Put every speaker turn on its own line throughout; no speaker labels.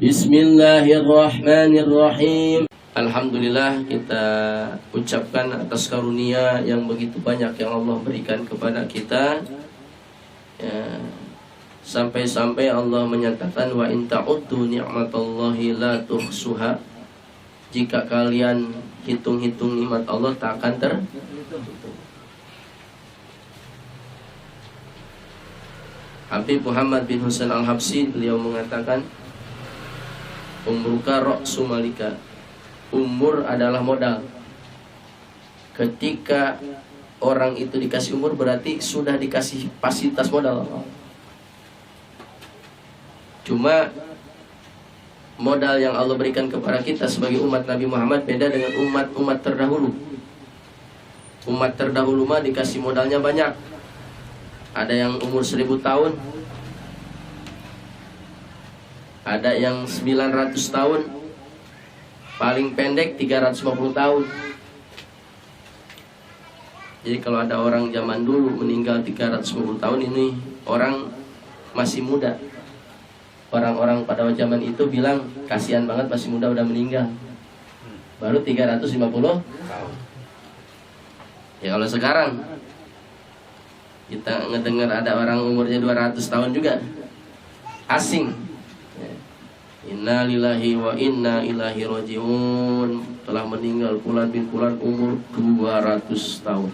Bismillahirrahmanirrahim. Alhamdulillah, kita ucapkan atas karunia yang begitu banyak yang Allah berikan kepada kita ya. Sampai-sampai Allah menyatakan wa in ta'uddu ni'matallahi la tuhsuha. Jika kalian hitung-hitung nikmat Allah tak akan terhitung. Habib Muhammad bin Husain Al-Habsyi beliau mengatakan umruka ra'su malika. Umur adalah modal. Ketika orang itu dikasih umur berarti sudah dikasih fasilitas modal. Cuma modal yang Allah berikan kepada kita sebagai umat Nabi Muhammad beda dengan umat-umat terdahulu. Umat terdahulu mah dikasih modalnya banyak. Ada yang umur 1000 tahun, ada yang 900 tahun, paling pendek 350 tahun. Jadi kalau ada orang zaman dulu meninggal 350 tahun, ini orang masih muda. Orang-orang pada zaman itu bilang kasihan banget masih muda udah meninggal. Baru 350 tahun. Ya kalau sekarang kita ngedengar ada orang umurnya 200 tahun juga asing. Inna lillahi wa inna ilaihi rajiun. Telah meninggal Fulan bin Fulan umur 200 tahun.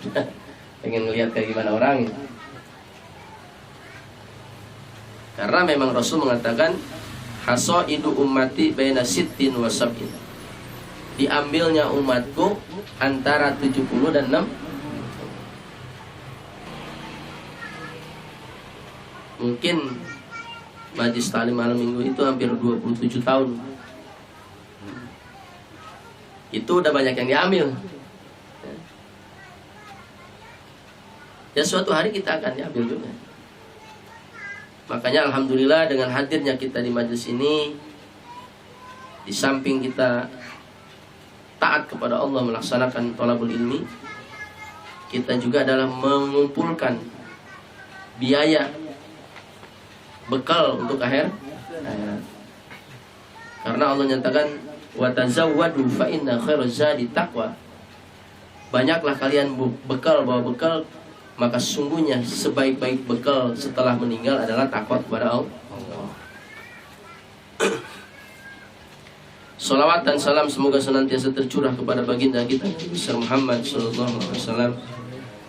Pengen ngelihat kayak gimana orangnya. Karena memang Rasul mengatakan hasaidu ummati baina sittin wa sab'in. Diambilnya umatku antara 70 dan 6. Mungkin majlis taklim malam minggu itu hampir 27 tahun. Itu udah banyak yang diambil. Ya suatu hari kita akan diambil juga. Makanya alhamdulillah dengan hadirnya kita di majlis ini, di samping kita taat kepada Allah melaksanakan thalabul ilmi, kita juga adalah mengumpulkan biaya bekal untuk akhirat. Karena Allah nyatakan wa tazawwadu fa inna khairaz zadi taqwa. Banyaklah kalian bekal, bawa bekal, maka sungguhnya sebaik-baik bekal setelah meninggal adalah takwa kepada Allah. Salawat dan salam semoga senantiasa tercurah kepada baginda kita Nabi Muhammad sallallahu alaihi wasallam,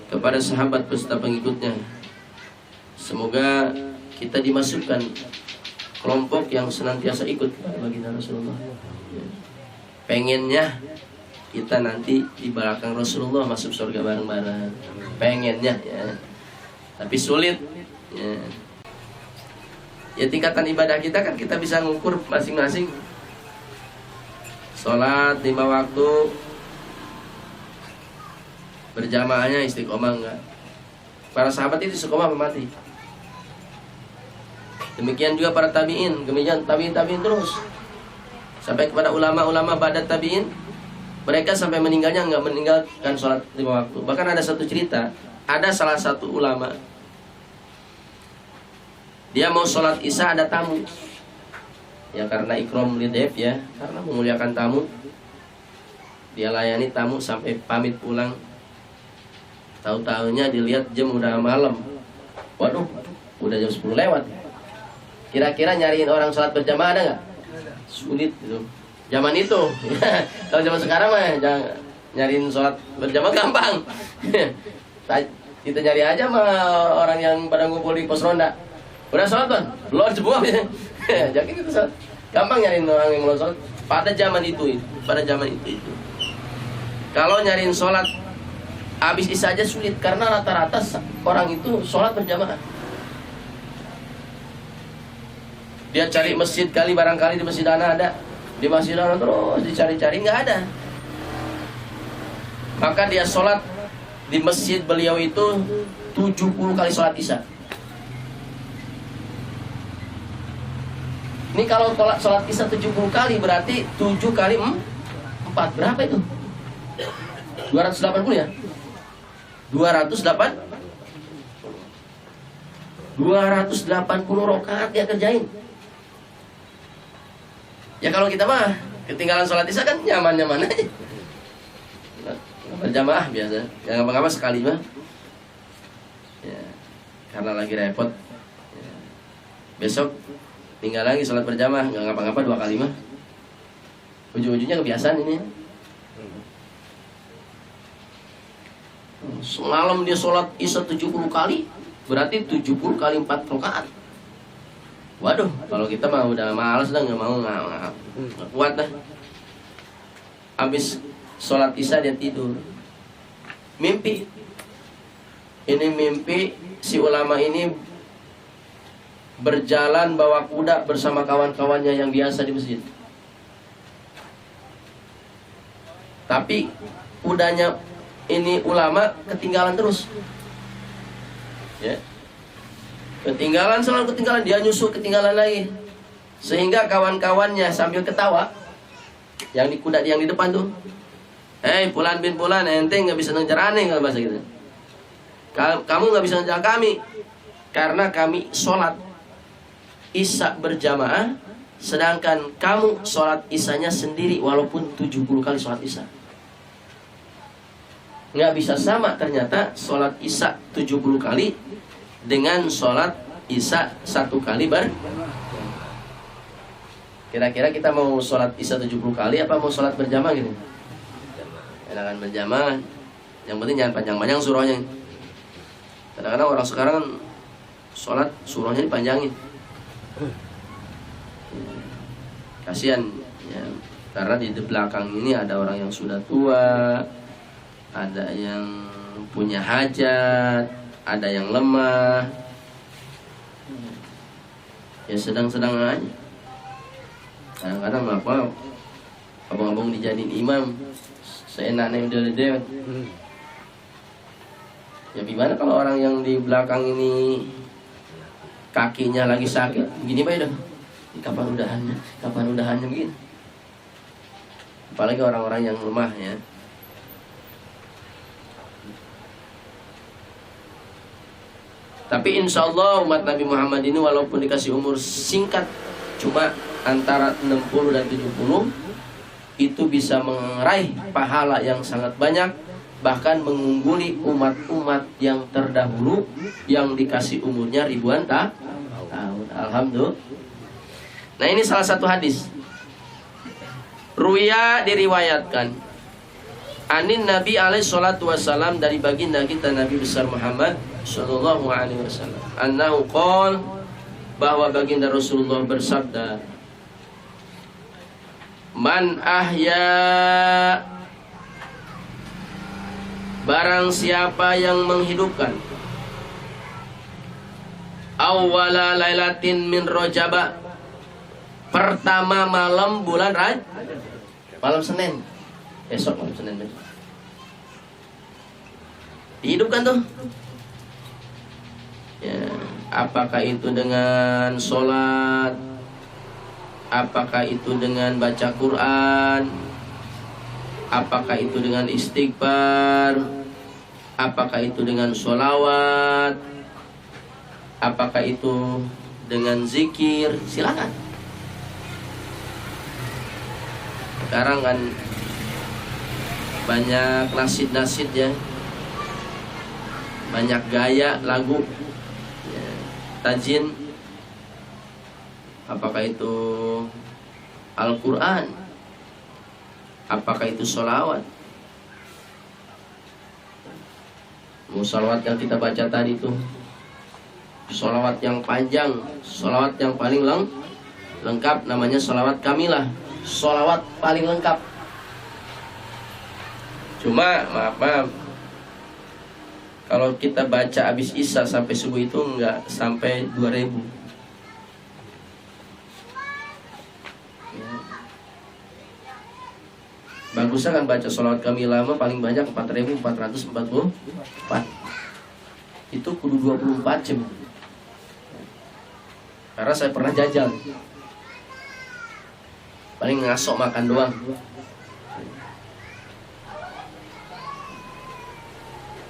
kepada sahabat beserta pengikutnya. Semoga kita dimasukkan kelompok yang senantiasa ikut kepada baginda Rasulullah. Pengennya kita nanti di belakang Rasulullah masuk surga bareng-bareng. Pengennya ya. Tapi sulit ya. Ya tingkatan ibadah kita kan kita bisa ngukur masing-masing. Sholat 5 waktu berjamaahnya istiqomah enggak? Para sahabat itu istiqomah mati. Demikian juga para tabi'in, demikian tabi'in terus sampai kepada ulama-ulama ba'da tabi'in. Mereka sampai meninggalnya nggak meninggalkan sholat 5 waktu. Bahkan ada satu cerita, ada salah satu ulama, dia mau sholat isya ada tamu. Ya karena ikram lidayf ya, karena memuliakan tamu, dia layani tamu sampai pamit pulang. Tahu-tahunya dilihat jam udah malam. Waduh, udah jam 10 lewat. Kira-kira nyariin orang sholat berjamaah ada nggak? Sulit gitu. Zaman itu, kalau zaman sekarang mah nyariin sholat berjamaah gampang. Kita nyari aja sama orang yang pada ngumpul di pos ronda. Udah sholat kan? Belum semua. Jadi kita sholat. Gampang nyariin orang yang belum sholat. Pada zaman itu. Kalau nyariin sholat habis isya aja sulit karena rata-rata orang itu sholat berjamaah. Dia cari masjid kali barangkali di masjid ada. Di masjid terus dicari-cari nggak ada. Maka dia sholat di masjid beliau itu 70 kali sholat isya. Ini kalau sholat isya 70 kali berarti 7 kali 4 berapa itu? 280 ya? 280 rakaat dia kerjain. Ya kalau kita mah ketinggalan sholat isya kan nyaman-nyaman aja. Berjamaah biasa, ya ngapa-ngapa sekali mah. Ya, karena lagi repot. Ya. Besok tinggal lagi sholat berjamaah, nggak ngapa-ngapa 2 kali mah. Ujung-ujungnya kebiasaan ini. Semalam dia sholat isya 70 kali, berarti 70 kali 4 rakaat. Waduh, kalau kita mah udah malas dah, nggak kuat dah. Habis sholat isya dia tidur, mimpi. Ini mimpi si ulama ini berjalan bawa kuda bersama kawan-kawannya yang biasa di masjid. Tapi kudanya ini ulama ketinggalan terus. Ya. Ketinggalan, selalu ketinggalan, dia nyusul ketinggalan lagi. Sehingga kawan-kawannya sambil ketawa, yang di kuda yang di depan tuh, "Hei Fulan bin Fulan, ente nggak bisa ngejar aneh," kalau bahasa gitu. "Kamu nggak bisa ngejar kami karena kami sholat isya berjamaah, sedangkan kamu sholat isyanya sendiri walaupun 70 kali sholat isya." Nggak bisa sama ternyata sholat isya 70 kali dengan sholat isya 1 kali Kira-kira kita mau sholat isya 70 kali apa mau sholat berjamaah gitu? Enakan berjamaah. Yang penting jangan panjang-panjang surahnya. Kadang-kadang orang sekarang kan sholat surahnya dipanjangin. Kasihan ya, karena di belakang ini ada orang yang sudah tua, ada yang punya hajat, ada yang lemah. Ya sedang-sedang aja. Kadang-kadang apa abang-abang dijadiin imam seenaknya udah dewet. Ya gimana kalau orang yang di belakang ini kakinya lagi sakit, gini pak dah. Kapan udahannya begini. Apalagi orang-orang yang lemah ya. Tapi insya Allah umat Nabi Muhammad ini walaupun dikasih umur singkat, cuma antara 60 dan 70, itu bisa meraih pahala yang sangat banyak, bahkan mengungguli umat-umat yang terdahulu yang dikasih umurnya ribuan tahun. Alhamdulillah. Nah ini salah satu hadis. Ruya diriwayatkan anin Nabi alaihi salatu wassalam, dari baginda kita Nabi besar Muhammad sallallahu alaihi wasallam, annahu qol, bahwa baginda Rasulullah bersabda, man ahya, barang siapa yang menghidupkan, awwala lailatin min Rajab, pertama malam bulan Rajab, malam Senin, besok malam Senin besok. Dihidupkan tuh. Ya, apakah itu dengan sholat, apakah itu dengan baca Quran, apakah itu dengan istighfar, apakah itu dengan sholawat, apakah itu dengan zikir, silakan. Sekarang kan banyak nasid-nasid ya, banyak gaya lagu ya, tajin, apakah itu Al-Quran, apakah itu sholawat. Sholawat yang kita baca tadi itu sholawat yang panjang, sholawat yang paling lengkap, namanya sholawat kamilah, sholawat paling lengkap. Cuma maaf, kalau kita baca habis isya sampai subuh itu enggak sampai 2000. Bagusnya kan baca sholawat kami lama paling banyak 4444. Itu kudu 24 jam. Karena saya pernah jajal. Paling ngasok makan doang.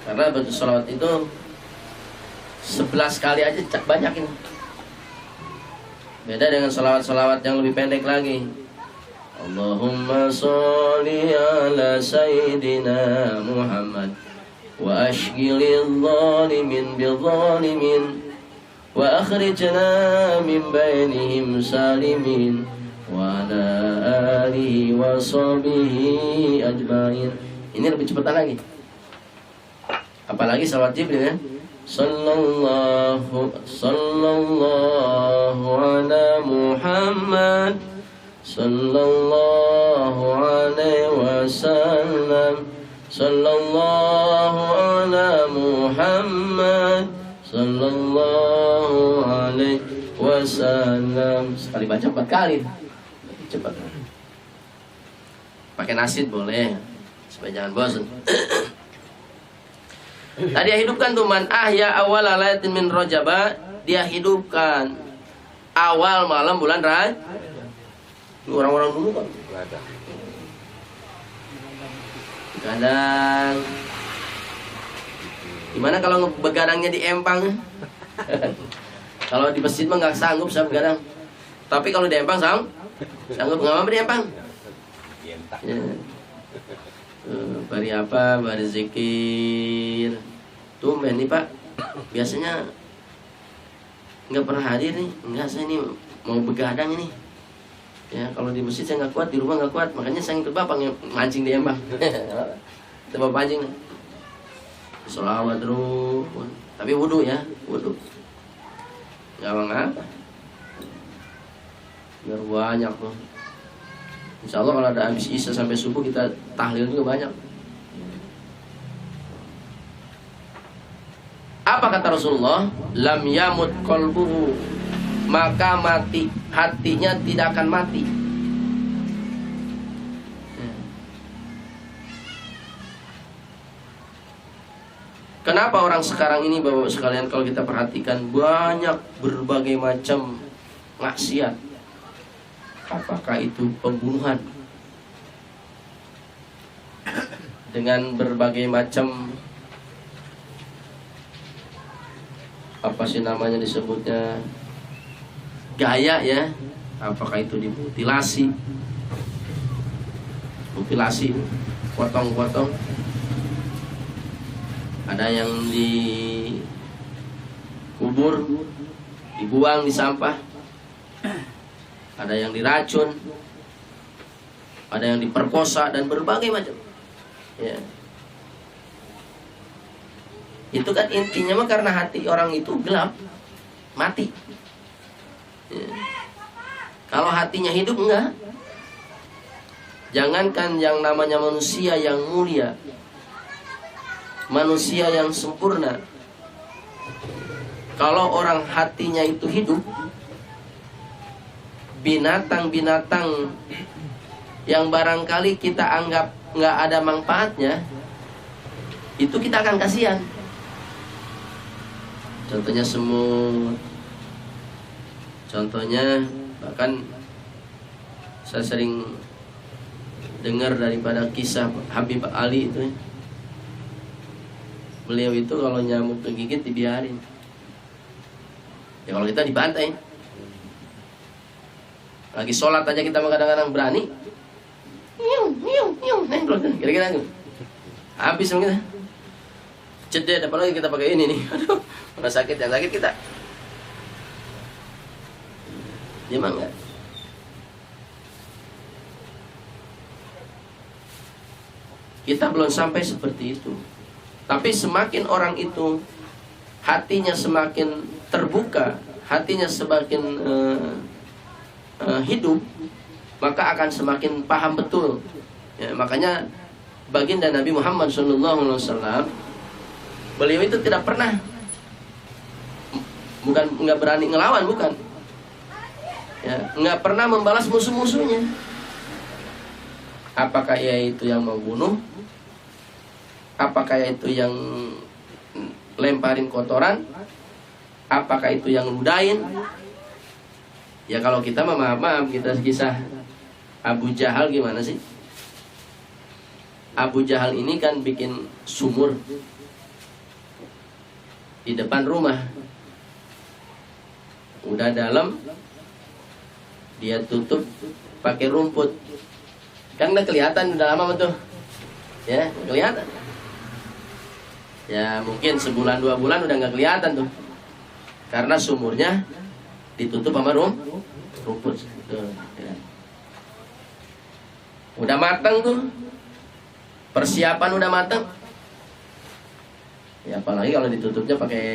Karena baca sholawat itu 11 kali aja banyak ini. Beda dengan sholawat-sholawat yang lebih pendek lagi. Allahumma sholli ala sayyidina Muhammad wa ashghilil zalimin bil zalimin wa akhrijna min bainihim salimin wa ala alihi wa sahbihi ajmain. Ini lebih cepat lagi. Apalagi salawat Jibril ya. Sallallahu ala Muhammad sallallahu alaihi wasallam. Sallallahu ala Muhammad sallallahu alaihi wasallam. Sekali baca 4 kali. Cepat. Pakai nasid boleh supaya jangan bosan. Tadi dia hidupkan tuh man ahya awal lailatin min Rajaba, dia hidupkan awal malam bulan Rajab. Orang-orang dulu kan kadang gimana kalau begadangnya di empang? Kalau di masjid mah nggak sanggup saya begadang. Tapi kalau di empang sanggup nggak mau di empang. Ya. Bari apa? Bari zikir. Tumben nih Pak. Biasanya nggak pernah hadir nih. Enggak, saya ini mau begadang ini. Ya kalau di masjid saya nggak kuat, di rumah nggak kuat. Makanya saya ikut Bapak mancing di empang. Coba pancing. Sholawat terus. Tapi wudu ya, wudu. Gak apa-apa. Biar banyak loh. Insya Allah kalau ada habis isya sampai subuh kita tahlil juga banyak. Apa kata Rasulullah? Lam yamut qalbuhu, maka mati hatinya tidak akan mati. Kenapa orang sekarang ini Bapak sekalian kalau kita perhatikan banyak berbagai macam maksiat? Apakah itu pembunuhan dengan berbagai macam apa sih namanya disebutnya gaya ya? Apakah itu dimutilasi, potong-potong? Ada yang dikubur, dibuang di sampah. Ada yang diracun, ada yang diperkosa dan berbagai macam. Ya. Itu kan intinya mah karena hati orang itu gelap, mati. Ya. Kalau hatinya hidup enggak. Jangankan yang namanya manusia yang mulia, manusia yang sempurna. Kalau orang hatinya itu hidup, binatang-binatang yang barangkali kita anggap nggak ada manfaatnya, itu kita akan kasihan. Contohnya semut. Contohnya bahkan saya sering dengar daripada kisah Habib Ali itu. Beliau itu kalau nyamuk kegigit dibiarin. Ya kalau kita dibantai. Lagi sholat aja kita kadang-kadang berani. Kira-kira itu. Habis sama kita. Cedek, apalagi kita pakai ini nih. Aduh, mana sakit, yang sakit kita. Dia mah enggak. Kita belum sampai seperti itu. Tapi semakin orang itu hatinya semakin terbuka, hatinya semakin hidup, maka akan semakin paham betul. Ya, makanya baginda Nabi Muhammad SAW, beliau itu tidak pernah, bukan nggak berani ngelawan, bukan, ya, nggak pernah membalas musuh-musuhnya. Apakah ia itu yang membunuh, apakah itu yang lemparin kotoran, apakah itu yang ludahin. Ya kalau kita maaf kita kisah Abu Jahal gimana sih? Abu Jahal ini kan bikin sumur di depan rumah. Udah dalam, dia tutup pakai rumput. Kan udah kelihatan, udah lama betul. Ya, kelihatan. Ya mungkin sebulan 2 bulan udah nggak kelihatan tuh. Karena sumurnya ditutup sama rumput. Tuh, ya. Udah matang tuh. Persiapan udah matang. Ya apalagi kalau ditutupnya pakai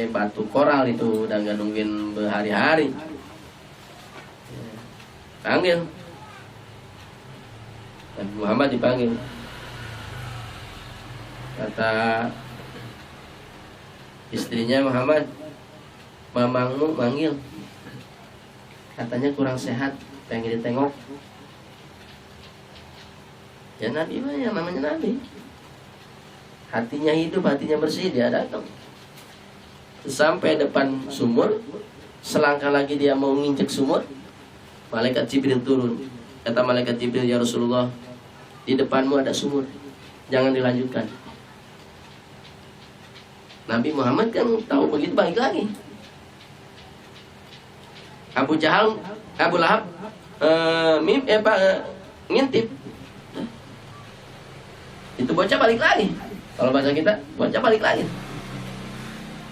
batu koral itu udah nggak nungguin berhari-hari. Panggil. Nabi Muhammad dipanggil. Kata istrinya Muhammad, mamangmu manggil. Katanya kurang sehat, pengen ditengok. Ya Nabi mah ya namanya Nabi. Hatinya hidup, hatinya bersih, dia datang. Sampai depan sumur, selangkah lagi dia mau nginjek sumur, malaikat Jibril turun. Kata malaikat Jibril, ya Rasulullah, di depanmu ada sumur, jangan dilanjutkan. Nabi Muhammad kan tahu begitu, balik lagi. Abu Jahal, Abu Lahab, ngintip. Itu bocah balik lagi. Kalau bahasa kita, bocah balik lagi.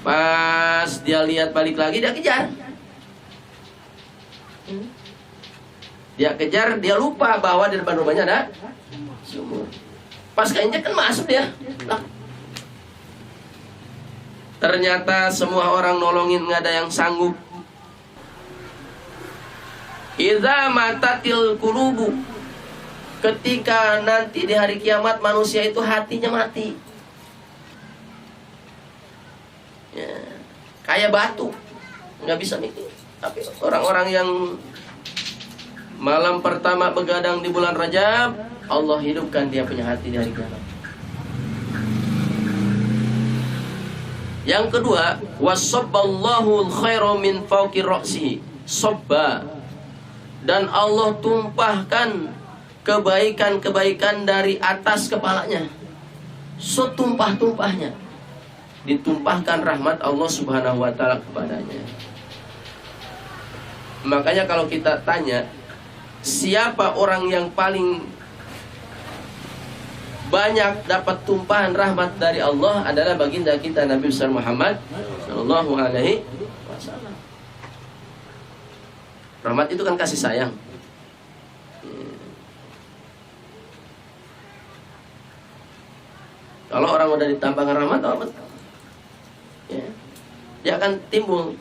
Pas dia lihat balik lagi, dia kejar. Dia kejar, dia lupa bahwa di depan rumahnya ada sumur. Pas keinjek kan masuk dia. Ternyata semua orang nolongin, nggak ada yang sanggup. Idza matatil qulubu, ketika nanti di hari kiamat manusia itu hatinya mati. Ya, kayak batu, nggak bisa mikir. Tapi orang-orang yang malam pertama begadang di bulan Rajab, Allah hidupkan dia punya hati di hari kiamat. Yang kedua, wasabballahu al-khairu min fawqi ra'sihi. Sabba, dan Allah tumpahkan kebaikan-kebaikan dari atas kepalanya. Setumpah-tumpahnya ditumpahkan rahmat Allah Subhanahu wa ta'ala kepadanya. Makanya kalau kita tanya, siapa orang yang paling banyak dapat tumpahan rahmat dari Allah, adalah baginda kita Nabi besar Muhammad sallallahu alaihi wasallam. Rahmat itu kan kasih sayang. Kalau orang udah ditambahkan rahmat, apa? Ya, dia akan timbul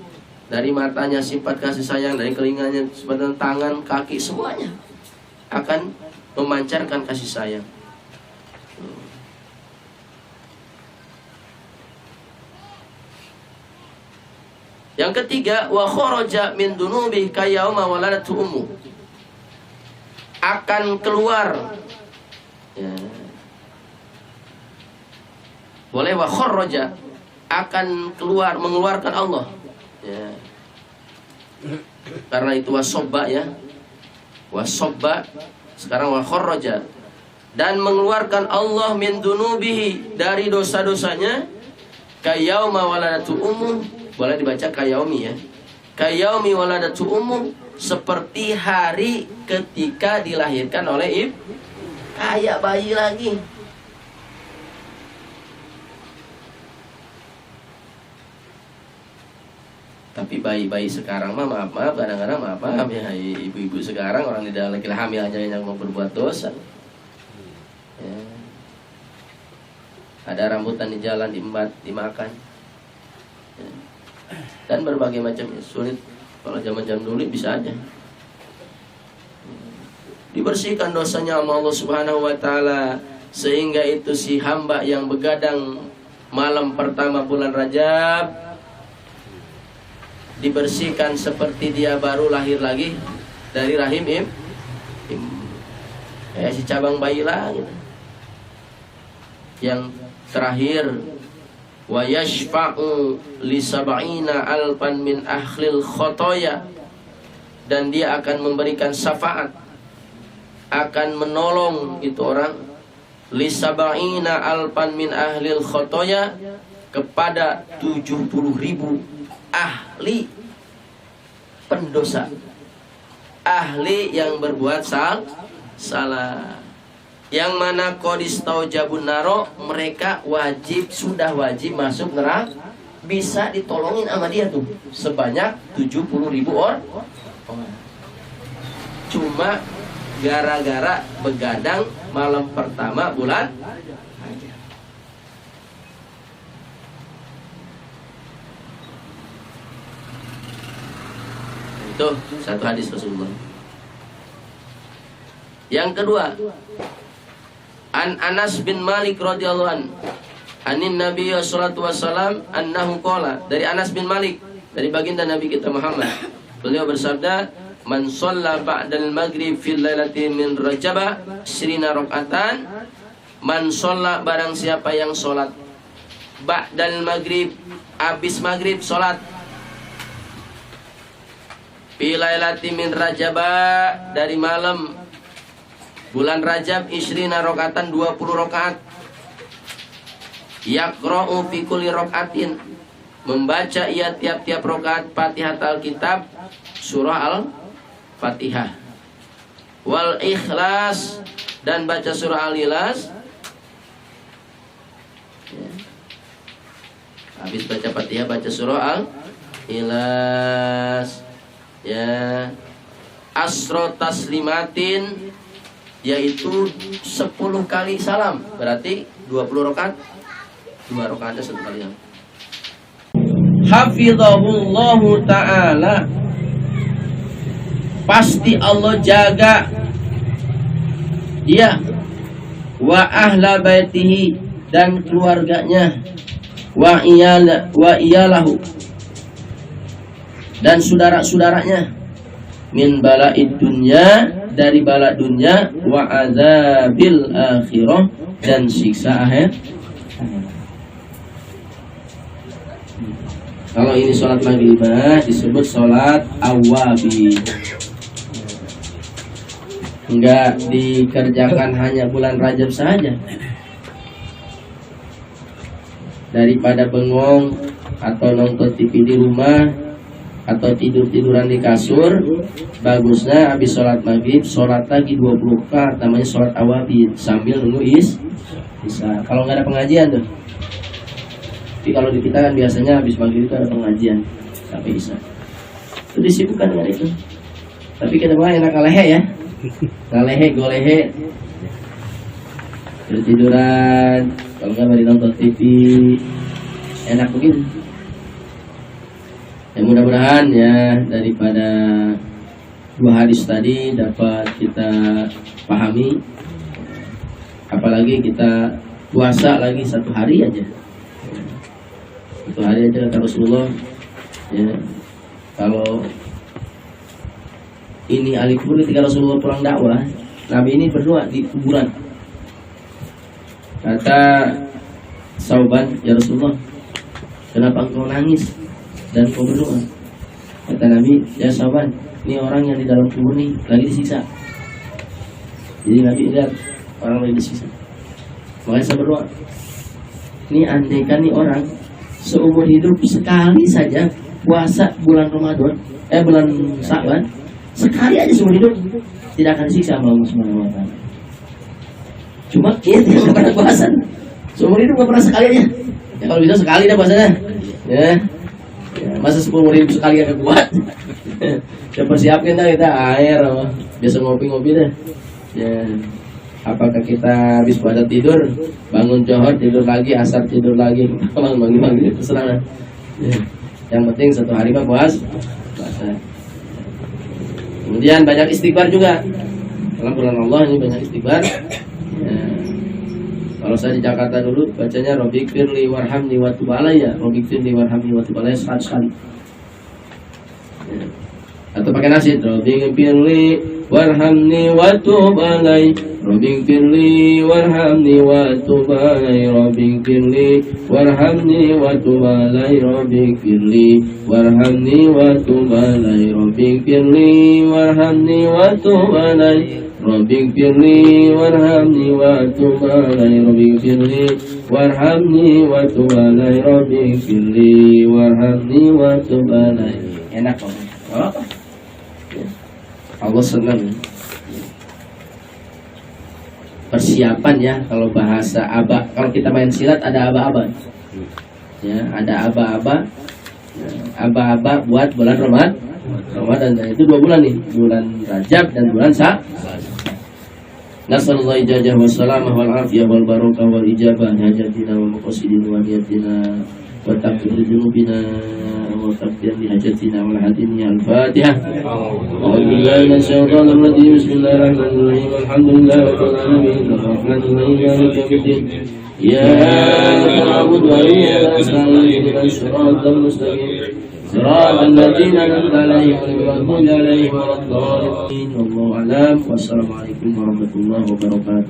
dari matanya sifat kasih sayang, dari telinganya sifat tangan, kaki, semuanya akan memancarkan kasih sayang. Yang ketiga, wa kharaja min dunubi kayauma waladatu ummu, akan keluar, ya. Boleh wa kharaja, akan keluar, mengeluarkan Allah, ya. Karena itu wasobba, ya, wasobba. Sekarang wa kharaja, dan mengeluarkan Allah min dunubihi, dari dosa-dosanya, kayauma waladatu ummu. Boleh dibaca kayaumi, ya, kayaumi waladatu ummu, seperti hari ketika dilahirkan oleh ibu. Kayak bayi lagi. Tapi bayi-bayi sekarang mah maaf kadang-kadang maaf ya, ibu-ibu sekarang orang tidak lagi hamil aja yang mau berbuat dosa, ya. Ada rambutan di jalan diembat, dimakan, ya. Dan berbagai macam, ya. Sulit. Kalau zaman-zaman dulu bisa aja dibersihkan dosanya sama Allah Subhanahu wa ta'ala, sehingga itu si hamba yang begadang malam pertama bulan Rajab dibersihkan seperti dia baru lahir lagi dari rahim si cabang bayi lah, gitu. Yang terakhir, wa yashfa'u li sab'ina alfan min ahlil khotoya, dan dia akan memberikan syafaat, akan menolong itu orang, li sab'ina alfan min ahlil khotoya, kepada 70.000 ahli pendosa. ahli yang berbuat salah. Yang mana qadis taujabun naro, mereka sudah wajib masuk neraka. Bisa ditolongin sama dia tuh sebanyak 70.000 orang. Cuma gara-gara begadang malam pertama bulan Rajab. Itu satu hadis Rasulullah. Yang kedua, An Anas bin Malik radhiyallahu an, anin Nabi sallallahu wasallam annahu qala, dari Anas bin Malik, dari baginda Nabi kita Muhammad. Beliau bersabda, man shalla ba'dal maghrib fil lailati min rajaba sirina rakaatan, man shalla, barang siapa yang salat ba'dal maghrib, habis maghrib salat, fil lailati min rajaba, dari malam bulan Rajab, isrina rakaatan, 20 rakaat, yaqra'u fi kulli rakaatin, membaca ia tiap-tiap rakaat Fatihah Alkitab, surah Al-Fatihah, wal Ikhlas, dan baca surah Al-Ikhlas. Habis baca Fatihah baca surah Al-Ikhlas, ya, asro taslimatin, yaitu 10 kali salam, berarti 20 rakaat, 2 rakaatnya 1 kali salam. Hafizahullahu ta'ala, pasti Allah jaga dia, wa ahla baitihi, dan keluarganya, wa iyalahu, dan saudara-saudaranya, min bala'id dunya, dari bala dunia, wa azabil akhirah, dan siksa akhir. Kalau ini sholat maghrib disebut sholat awabi, enggak dikerjakan hanya bulan Rajab saja. Daripada bengong atau nonton TV di rumah atau tidur-tiduran di kasur, bagusnya habis sholat maghrib sholat lagi 20 rakaat, namanya sholat awabi, sambil nunggu bisa. Kalau nggak ada pengajian tuh. Tapi kalau di kita kan biasanya habis maghrib itu ada pengajian sampai bisa. Itu disibukkan dengan itu. Tapi kita mah enak ngalehe ya, ngalehe golehe, tidur-tiduran, kalau nggak mari nonton TV, enak begitu. Ya, mudah-mudahan ya daripada 2 hadis tadi dapat kita pahami, apalagi kita puasa lagi 1 hari aja, 1 hari aja kata Rasulullah ya. Kalau ini ahli kubur, ketika Rasulullah pulang dakwah, Nabi ini berdoa di kuburan. Kata Sauban, ya Rasulullah, kenapa engkau nangis dan kau berdoa? Kata Nabi, ya Sauban, ini orang yang di dalam kubur nih lagi disiksa. Jadi Nabi lihat orang lagi disiksa, makanya saya berdoa. Ini andaikan nih orang seumur hidup sekali saja puasa bulan Ramadan, bulan Sa'ban, sekali aja seumur hidup, tidak akan disiksa sama Allah Subhanahu wa taala. Cuma dia tidak pernah puasa, seumur hidup nggak pernah sekali aja. Ya kalau bisa sekali dah puasanya. Ya, masa 10.000 sekali agak kuat. Ya persiapkan dah kita air, biasa ngopi-ngopi dah. Ya, apakah kita habis pada tidur, bangun johor tidur lagi, asar tidur lagi, bangun-bangun terserah. Ya, yang penting 1 hari mah puasa. Kemudian banyak istighfar juga. Dalam bulan Allah ini banyak istighfar. Ya. Kalau saya di Jakarta dulu bacanya Robbighfirli warhamni wa tub alayya, Robbighfirli warhamni wa tub alayya 100 kali. Ya. Atau pakai nasid, Robbighfirli warhamni wa tub alayya, Robbighfirli warhamni wa tub alayya, Robbighfirli warhamni wa tub alayya, Robbighfirli warhamni wa tub alayya, Robbighfirli warhamni wa tub alayya, Robbighfirli warhamni wa tub alayya, Robbighfirli warhamni wa tub alayya, Robbighfirli warhamni wa tub alayya. Enak kok. Oh. Ya. Allah senang. Persiapan ya, kalau bahasa aba, kalau kita main silat ada aba-aba. Ya, ada aba-aba. Ya, aba-aba buat bulan Ramadan. Dan itu 2 bulan nih, bulan Rajab dan bulan Nasallallahu ijazah wa salamah wal afiyah wal barakah wal ijabah hajatina wa maqasidina wa niyatina wa taqdir dzunubina wa taqdir li hajatina wal hadini al-Fatihah. A'udzu billahi minasyaitonir rajim. Bismillahirrahmanirrahim. Alhamdulillahirabbil alamin. Arrahmanir rahim. Maliki yaumiddin. Iyyaka na'budu wa iyyaka nasta'in. Ihdinas siratal mustaqim. صراط الذين أنعمت عليهم غير المغضوب عليهم ولا الضالين. والله أعلم. والسلام عليكم ورحمة الله وبركاته.